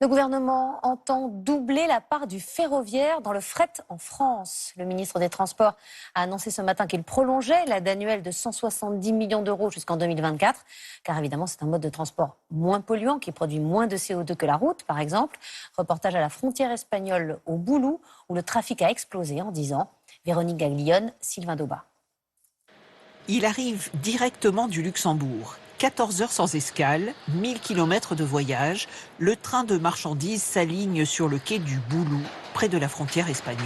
Le gouvernement entend doubler la part du ferroviaire dans le fret en France. Le ministre des Transports a annoncé ce matin qu'il prolongeait l'aide annuelle de 170 millions d'euros jusqu'en 2024. Car évidemment, c'est un mode de transport moins polluant qui produit moins de CO2 que la route, par exemple. Reportage à la frontière espagnole au Boulou, où le trafic a explosé en 10 ans. Véronique Gaglione, Sylvain Daubat. Il arrive directement du Luxembourg. 14 heures sans escale, 1000 km de voyage, le train de marchandises s'aligne sur le quai du Boulou, près de la frontière espagnole.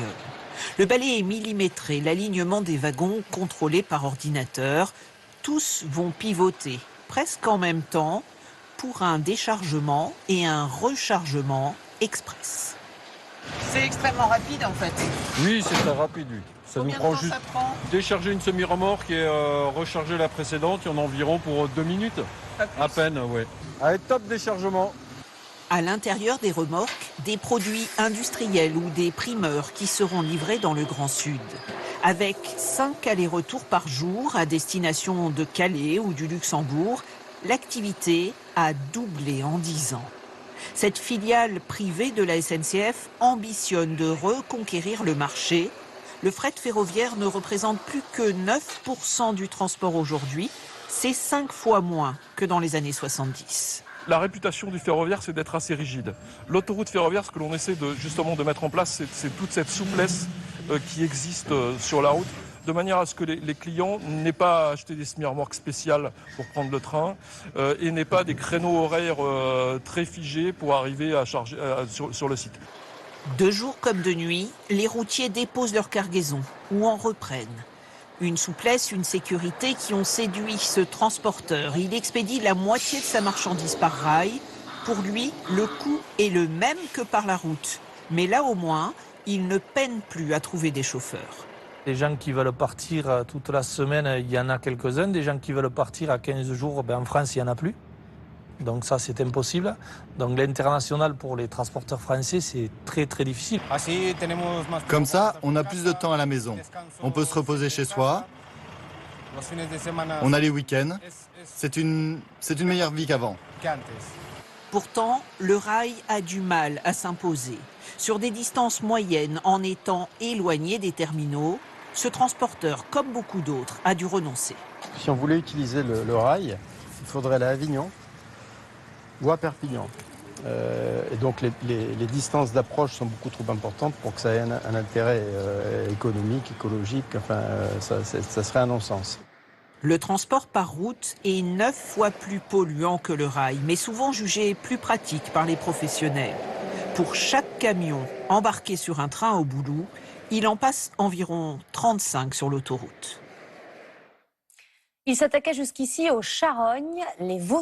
Le balai est millimétré, l'alignement des wagons contrôlé par ordinateur. Tous vont pivoter, presque en même temps, pour un déchargement et un rechargement express. C'est extrêmement rapide en fait. Oui, c'est très rapide. Oui. Ça Combien nous prend de temps juste ça prend? décharger une semi-remorque et recharger la précédente. Il y en a environ pour 2 minutes. À peine, oui. Avec top déchargement. À l'intérieur des remorques, des produits industriels ou des primeurs qui seront livrés dans le Grand Sud. Avec 5 allers-retours par jour à destination de Calais ou du Luxembourg, l'activité a doublé en 10 ans. Cette filiale privée de la SNCF ambitionne de reconquérir le marché. Le fret ferroviaire ne représente plus que 9% du transport aujourd'hui. C'est 5 fois moins que dans les années 70. La réputation du ferroviaire, c'est d'être assez rigide. L'autoroute ferroviaire, ce que l'on essaie justement de mettre en place, c'est toute cette souplesse qui existe sur la route, de manière à ce que les clients n'aient pas à acheter des semi-remorques spéciales pour prendre le train et n'aient pas des créneaux horaires très figés pour arriver à charger sur le site. De jour comme de nuit, les routiers déposent leur cargaison ou en reprennent. Une souplesse, une sécurité qui ont séduit ce transporteur. Il expédie la moitié de sa marchandise par rail. Pour lui, le coût est le même que par la route. Mais là au moins, il ne peine plus à trouver des chauffeurs. Les gens qui veulent partir toute la semaine, il y en a quelques-uns. Des gens qui veulent partir à 15 jours, en France, il n'y en a plus. Donc ça, c'est impossible. Donc l'international pour les transporteurs français, c'est très très difficile. Comme ça, on a plus de temps à la maison. On peut se reposer chez soi. On a les week-ends. C'est une meilleure vie qu'avant. Pourtant, le rail a du mal à s'imposer. Sur des distances moyennes, en étant éloigné des terminaux, ce transporteur, comme beaucoup d'autres, a dû renoncer. Si on voulait utiliser le rail, il faudrait aller à Avignon ou à Perpignan. Et donc les distances d'approche sont beaucoup trop importantes pour que ça ait un intérêt économique, écologique. Enfin, ça serait un non-sens. Le transport par route est 9 fois plus polluant que le rail, mais souvent jugé plus pratique par les professionnels. Pour chaque camion embarqué sur un train au Boulou, il en passe environ 35 sur l'autoroute. Il s'attaquait jusqu'ici aux charognes, les vautours.